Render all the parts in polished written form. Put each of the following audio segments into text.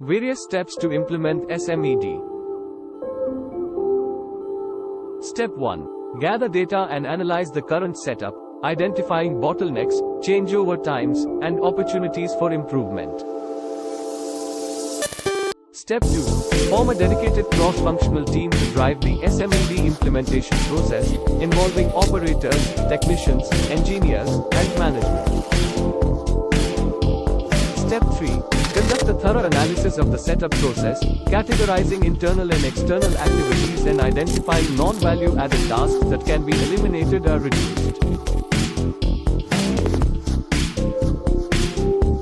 Various steps to implement SMED. Step 1. Gather data and analyze the current setup, identifying bottlenecks, changeover times, and opportunities for improvement. Step 2. Form a dedicated cross-functional team to drive the SMED implementation process, involving operators, technicians, engineers, and management. Step 3. Conduct a thorough analysis of the setup process, categorizing internal and external activities and identifying non-value-added tasks that can be eliminated or reduced.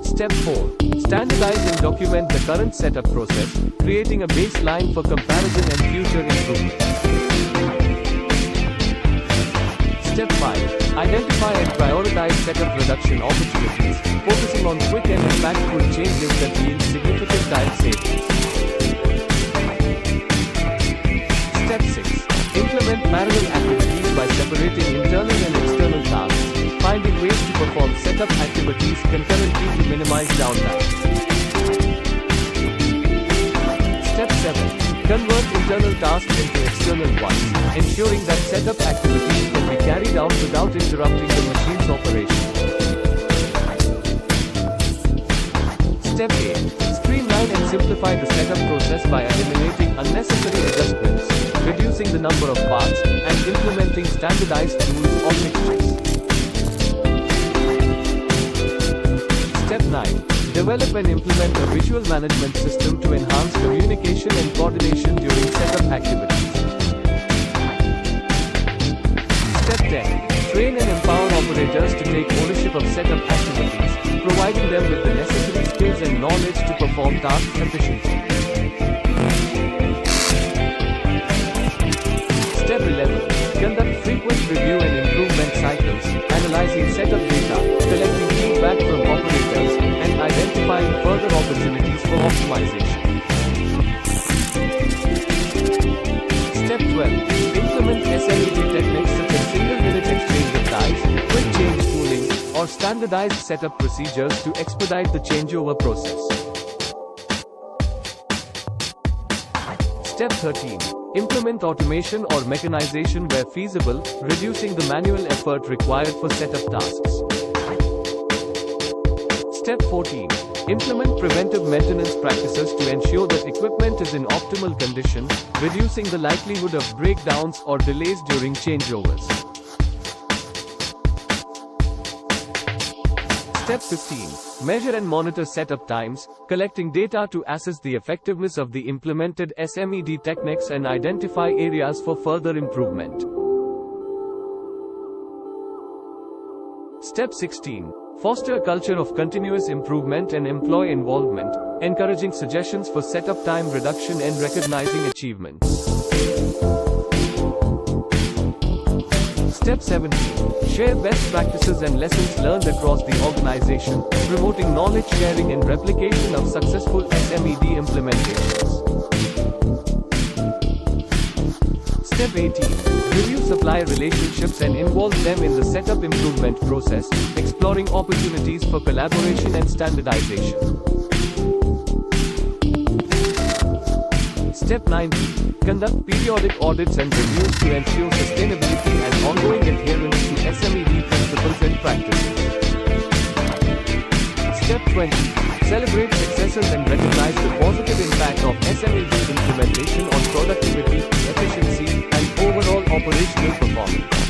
Step 4. Standardize and document the current setup process, creating a baseline for comparison and future improvement. Step 5. Identify and prioritize setup reduction opportunities, focusing on quick and impactful changes that yield significant time savings. Step 6. Implement parallel activities by separating internal and external tasks, finding ways to perform setup activities concurrently to minimize downtime. Step 7. Convert internal tasks into external ones, ensuring that setup activities can be carried out without interrupting the machine's operation. Step 8. Streamline and simplify the setup process by eliminating unnecessary adjustments, reducing the number of parts, and implementing standardized tools or mixtures. Step 9. Develop and implement a visual management system to enhance communication and coordination during setup activities. Step 10. Train and empower operators to take ownership of setup activities, providing them with the necessary skills and knowledge to perform tasks efficiently. Step 11. Conduct frequent review and improvement cycles, analyzing setup data, collecting feedback from operators, and identifying further opportunities for optimization. Step 12. Implement SMED techniques such as single-minute exchange of dies, quick change tooling, or standardized setup procedures to expedite the changeover process. Step 13. Implement automation or mechanization where feasible, reducing the manual effort required for setup tasks. Step 14. Implement preventive maintenance practices to ensure that equipment is in optimal condition, reducing the likelihood of breakdowns or delays during changeovers. Step 15. Measure and monitor setup times, collecting data to assess the effectiveness of the implemented SMED techniques and identify areas for further improvement. Step 16. Foster a culture of continuous improvement and employee involvement, encouraging suggestions for setup time reduction and recognizing achievements. Step 17. Share best practices and lessons learned across the organization, promoting knowledge sharing and replication of successful SMED implementations. Step 18. Review supplier relationships and involve them in the setup improvement process, exploring opportunities for collaboration and standardization. Step 19. Conduct periodic audits and reviews to ensure sustainability and ongoing adherence to SMED principles and practices. Step 20. Celebrate successes and recognize the positive impact of SMED implementation on productivity, efficiency, and overall operational performance.